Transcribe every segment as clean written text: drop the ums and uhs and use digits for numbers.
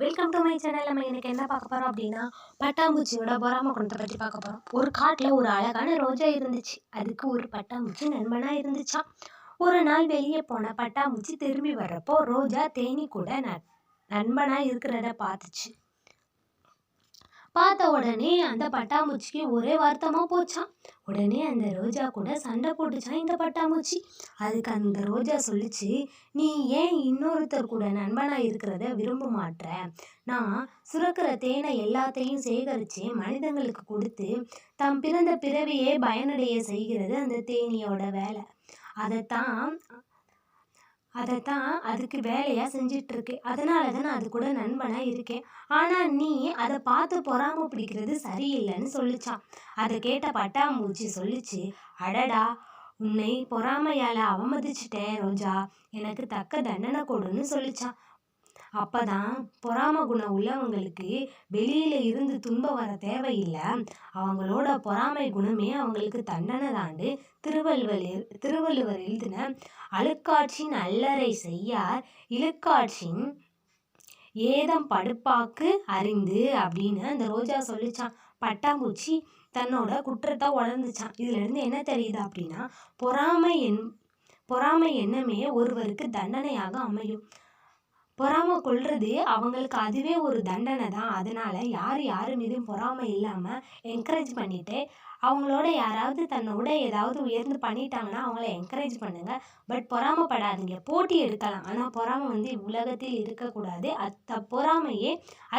Welcome to my channel. நம்ம எனக்கு என்ன பார்க்க போகிறோம் அப்படின்னா, பட்டாம்பூச்சியோட பொறாம குணத்தை பற்றி பார்க்க போகிறோம். ஒரு காட்டில் ஒரு அழகான ரோஜா இருந்துச்சு. அதுக்கு ஒரு பட்டாம்பூச்சி நண்பனாக இருந்துச்சாம். ஒரு நாள் வெளியே போன பட்டாம்பூச்சி திரும்பி வர்றப்போ ரோஜா தேனி கூட நண்பனாக இருக்கிறத பார்த்துச்சு. பார்த்த உடனே அந்த பட்டாம்பூச்சிக்கு ஒரே வருத்தமாக போச்சான். உடனே அந்த ரோஜா கூட சண்டை போட்டுச்சான் இந்த பட்டாம்பூச்சி. அதுக்கு அந்த ரோஜா சொல்லிச்சு, நீ ஏன் இன்னொருத்தர் கூட நண்பனாக இருக்கிறத விரும்ப மாட்ற? நான் சுரக்கிற தேனை எல்லாத்தையும் சேகரித்து மனிதங்களுக்கு கொடுத்து தாம் பிறந்த பிறவியே பயனடைய செய்கிறது அந்த தேனியோட வேலை. அதைத்தான் அதுக்கு வேலையாக செஞ்சிட்ருக்கு. அதனால தான் நான் அது கூட நண்பனாக இருக்கேன். ஆனால் நீ அதை பார்த்து பொறாம பிடிக்கிறது சரியில்லைன்னு சொல்லிச்சான். அதை கேட்ட பட்டாம்பூச்சி சொல்லிச்சு, அடடா, உன்னை பொறாமையால் அவமதிச்சிட்டேன் ரோஜா, எனக்கு தக்க தண்டனை கொடுன்னு சொல்லிச்சான். அப்போதான் பொறாம குணம் உள்ளவங்களுக்கு வெளியில இருந்து துன்பம் வர தேவையில்லை, அவங்களோட பொறாமை குணமே அவங்களுக்கு தண்டனை தாண்டு திருவள்ளுவர் எழுதின அழுக்காட்சின் அல்லறை செய்யார் இழுக்காட்சின் ஏதம் படுப்பாக்கு அறிந்து அப்படின்னு அந்த ரோஜா சொல்லிச்சான். பட்டாம்பூச்சி தன்னோட குற்றத்தை உணர்ந்துச்சான். இதுல இருந்து என்ன தெரியுது அப்படின்னா, பொறாமை எண்ணமே ஒருவருக்கு தண்டனையாக அமையும். பொறாமை கொள்வது அவங்களுக்கு அதுவே ஒரு தண்டனை தான். அதனால யார் மீதும் பொறாமை இல்லாமல் என்கரேஜ் பண்ணிட்டு, அவங்களோட யாராவது தன்னோட ஏதாவது உயர்ந்து பண்ணிட்டாங்கன்னா அவங்கள என்கரேஜ் பண்ணுங்க. பட் பொறாமப்படாதீங்க. போட்டி எடுக்கலாம், ஆனால் பொறாமை உலகத்தில் இருக்கக்கூடாது.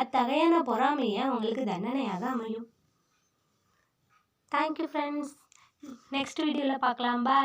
அத்தகையான பொறாமையே அவங்களுக்கு தண்டனையாக அமையும். Thank you friends. நெக்ஸ்ட் வீடியோவில் பார்க்கலாம். பாய்.